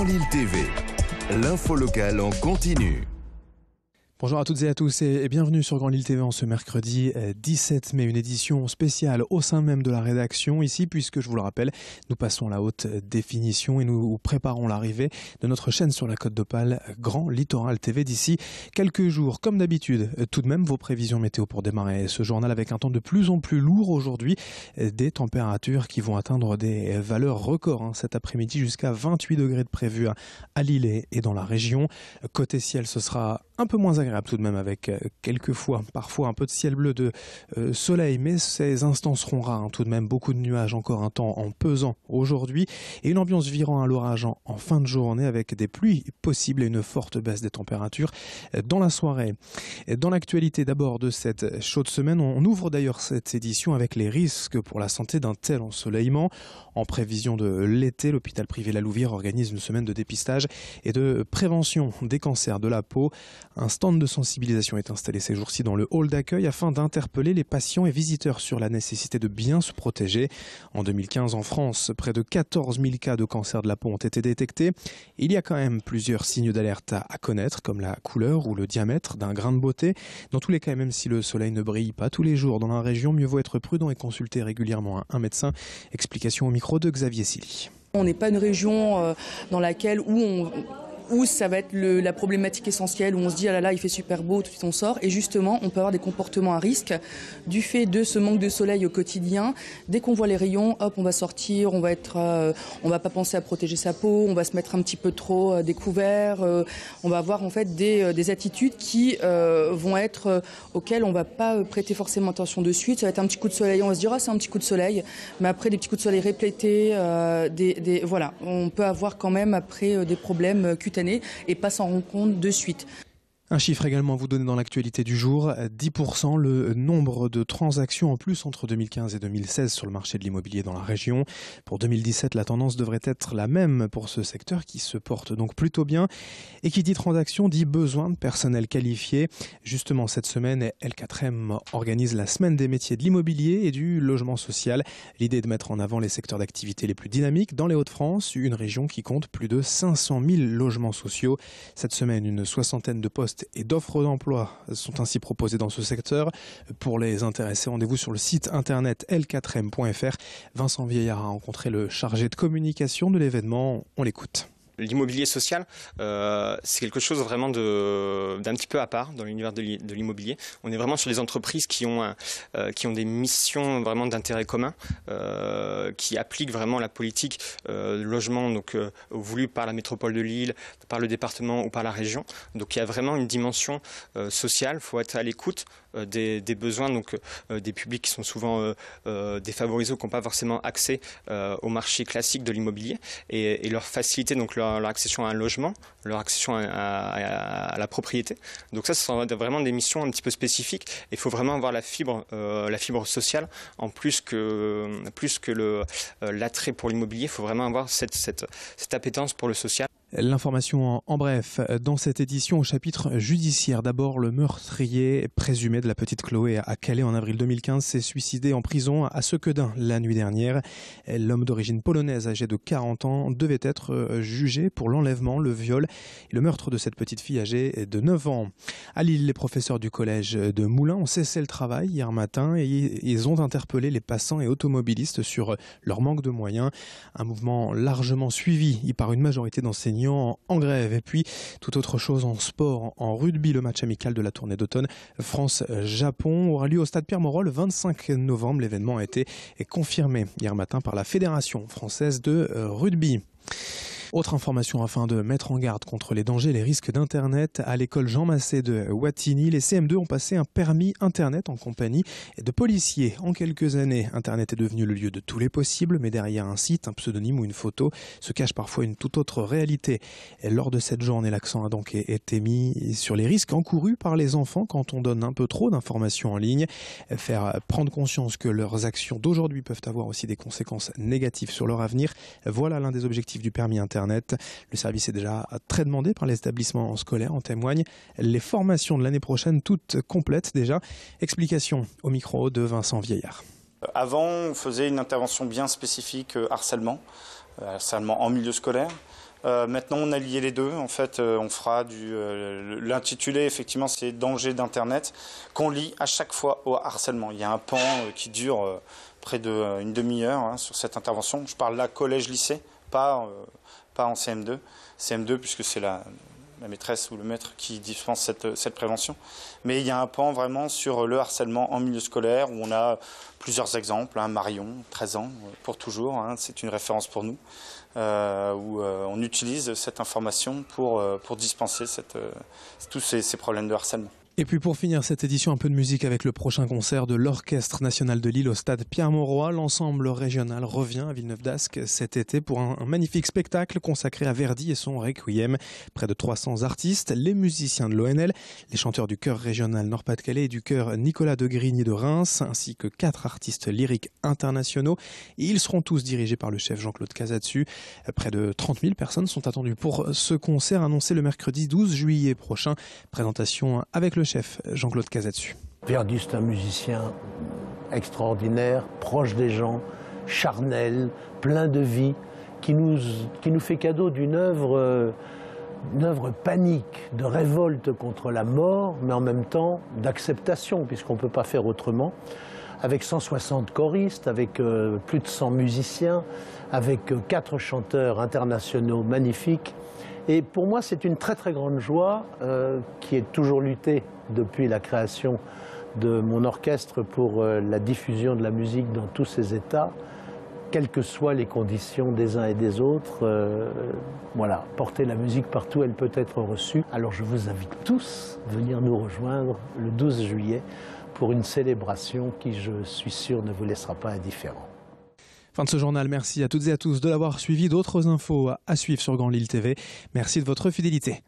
Grand Lille TV, l'info locale en continu. Bonjour à toutes et à tous et bienvenue sur Grand Lille TV en ce mercredi 17 mai, une édition spéciale au sein même de la rédaction ici puisque je vous le rappelle, nous passons la haute définition et nous préparons l'arrivée de notre chaîne sur la Côte d'Opale, Grand Littoral TV d'ici quelques jours. Comme d'habitude, tout de même vos prévisions météo pour démarrer ce journal avec un temps de plus en plus lourd aujourd'hui, des températures qui vont atteindre des valeurs records cet après-midi jusqu'à 28 degrés de prévu à Lille et dans la région. Côté ciel, ce sera un peu moins agréable tout de même avec parfois un peu de ciel bleu de soleil, mais ces instants seront rares tout de même, beaucoup de nuages, encore un temps en pesant aujourd'hui et une ambiance virant à l'orage en fin de journée avec des pluies possibles et une forte baisse des températures dans la soirée. Dans l'actualité d'abord de cette chaude semaine, on ouvre d'ailleurs cette édition avec les risques pour la santé d'un tel ensoleillement. En prévision de l'été, l'hôpital privé La Louvière organise une semaine de dépistage et de prévention des cancers de la peau. Un stand de sensibilisation est installé ces jours-ci dans le hall d'accueil afin d'interpeller les patients et visiteurs sur la nécessité de bien se protéger. En 2015, en France, près de 14 000 cas de cancer de la peau ont été détectés. Il y a quand même plusieurs signes d'alerte à connaître, comme la couleur ou le diamètre d'un grain de beauté. Dans tous les cas, même si le soleil ne brille pas tous les jours dans la région, mieux vaut être prudent et consulter régulièrement un médecin. Explication au micro de Xavier Silly. On n'est pas une région dans laquelle où ça va être la problématique essentielle, où on se dit ah là là il fait super beau, tout de suite on sort, et justement on peut avoir des comportements à risque du fait de ce manque de soleil au quotidien. Dès qu'on voit les rayons, hop on va sortir, on va pas penser à protéger sa peau, on va se mettre un petit peu trop découvert, on va avoir en fait des attitudes qui vont être auxquelles on va pas prêter forcément attention de suite. Ça va être un petit coup de soleil, on va se dire ah c'est un petit coup de soleil, mais après des petits coups de soleil répétés, voilà, on peut avoir quand même après des problèmes cutanés et pas s'en rendre compte de suite. Un chiffre également à vous donner dans l'actualité du jour, 10% le nombre de transactions en plus entre 2015 et 2016 sur le marché de l'immobilier dans la région. Pour 2017, la tendance devrait être la même pour ce secteur qui se porte donc plutôt bien. Et qui dit transaction dit besoin de personnel qualifié. Justement, cette semaine, L4M organise la semaine des métiers de l'immobilier et du logement social. L'idée est de mettre en avant les secteurs d'activité les plus dynamiques dans les Hauts-de-France, une région qui compte plus de 500 000 logements sociaux. Cette semaine, une soixantaine de postes et d'offres d'emploi sont ainsi proposées dans ce secteur. Pour les intéressés, rendez-vous sur le site internet l4m.fr. Vincent Vieillard a rencontré le chargé de communication de l'événement. On l'écoute. L'immobilier social, c'est quelque chose vraiment d'un petit peu à part dans l'univers de l'immobilier. On est vraiment sur des entreprises qui ont des missions vraiment d'intérêt commun, qui appliquent vraiment la politique logement voulue par la métropole de Lille, par le département ou par la région. Donc il y a vraiment une dimension sociale. Il faut être à l'écoute des besoins des publics qui sont souvent défavorisés ou qui n'ont pas forcément accès au marché classique de l'immobilier et leur faciliter leur accession à un logement, leur accession à la propriété. Donc ça, ce sont vraiment des missions un petit peu spécifiques. Il faut vraiment avoir la fibre sociale en plus que l'attrait pour l'immobilier. Il faut vraiment avoir cette appétence pour le social. L'information en bref, dans cette édition au chapitre judiciaire. D'abord, le meurtrier présumé de la petite Chloé à Calais en avril 2015 s'est suicidé en prison à Sequedin la nuit dernière. L'homme d'origine polonaise âgé de 40 ans devait être jugé pour l'enlèvement, le viol et le meurtre de cette petite fille âgée de 9 ans. À Lille, les professeurs du collège de Moulins ont cessé le travail hier matin et ils ont interpellé les passants et automobilistes sur leur manque de moyens. Un mouvement largement suivi par une majorité d'enseignants en grève. Et puis, toute autre chose en sport, en rugby, le match amical de la tournée d'automne France-Japon aura lieu au stade Pierre-Mauroy le 25 novembre. L'événement a été confirmé hier matin par la Fédération française de rugby. Autre information afin de mettre en garde contre les dangers et les risques d'Internet. À l'école Jean Massé de Wattignies, les CM2 ont passé un permis Internet en compagnie de policiers. En quelques années, Internet est devenu le lieu de tous les possibles, mais derrière un site, un pseudonyme ou une photo se cache parfois une toute autre réalité. Et lors de cette journée, l'accent a donc été mis sur les risques encourus par les enfants quand on donne un peu trop d'informations en ligne. Faire prendre conscience que leurs actions d'aujourd'hui peuvent avoir aussi des conséquences négatives sur leur avenir. Voilà l'un des objectifs du permis Internet. Le service est déjà très demandé par les établissements scolaires, en témoignent les formations de l'année prochaine, toutes complètes déjà. Explication au micro de Vincent Vieillard. Avant, on faisait une intervention bien spécifique harcèlement en milieu scolaire. Maintenant, on a lié les deux. En fait, on fera l'intitulé, effectivement, c'est Danger d'Internet, qu'on lie à chaque fois au harcèlement. Il y a un pan qui dure près d'une demi-heure sur cette intervention. Je parle là collège-lycée, pas en CM2. CM2, puisque c'est la maîtresse ou le maître qui dispense cette prévention. Mais il y a un pan vraiment sur le harcèlement en milieu scolaire, où on a plusieurs exemples. Marion, 13 ans, pour toujours, c'est une référence pour nous, où on utilise cette information pour dispenser tous ces problèmes de harcèlement. Et puis pour finir cette édition, un peu de musique avec le prochain concert de l'Orchestre National de Lille au stade Pierre-Mauroy. L'ensemble régional revient à Villeneuve-d'Ascq cet été pour un magnifique spectacle consacré à Verdi et son Requiem. Près de 300 artistes, les musiciens de l'ONL, les chanteurs du chœur régional Nord-Pas-de-Calais et du chœur Nicolas de Grigny de Reims, ainsi que 4 artistes lyriques internationaux. Et ils seront tous dirigés par le chef Jean-Claude Casatsu. Près de 30 000 personnes sont attendues pour ce concert annoncé le mercredi 12 juillet prochain. Présentation avec le chef Jean-Claude Casatsu. Verdi, c'est un musicien extraordinaire, proche des gens, charnel, plein de vie, qui nous fait cadeau d'une œuvre panique, de révolte contre la mort, mais en même temps d'acceptation, puisqu'on ne peut pas faire autrement, avec 160 choristes, avec plus de 100 musiciens, avec 4 chanteurs internationaux magnifiques. Et pour moi, c'est une très très grande joie qui est toujours luttée depuis la création de mon orchestre pour la diffusion de la musique dans tous ses états, quelles que soient les conditions des uns et des autres. Voilà, porter la musique partout, elle peut être reçue. Alors je vous invite tous à venir nous rejoindre le 12 juillet pour une célébration qui, je suis sûr, ne vous laissera pas indifférent. Fin de ce journal, merci à toutes et à tous de l'avoir suivi. D'autres infos à suivre sur Grand Lille TV. Merci de votre fidélité.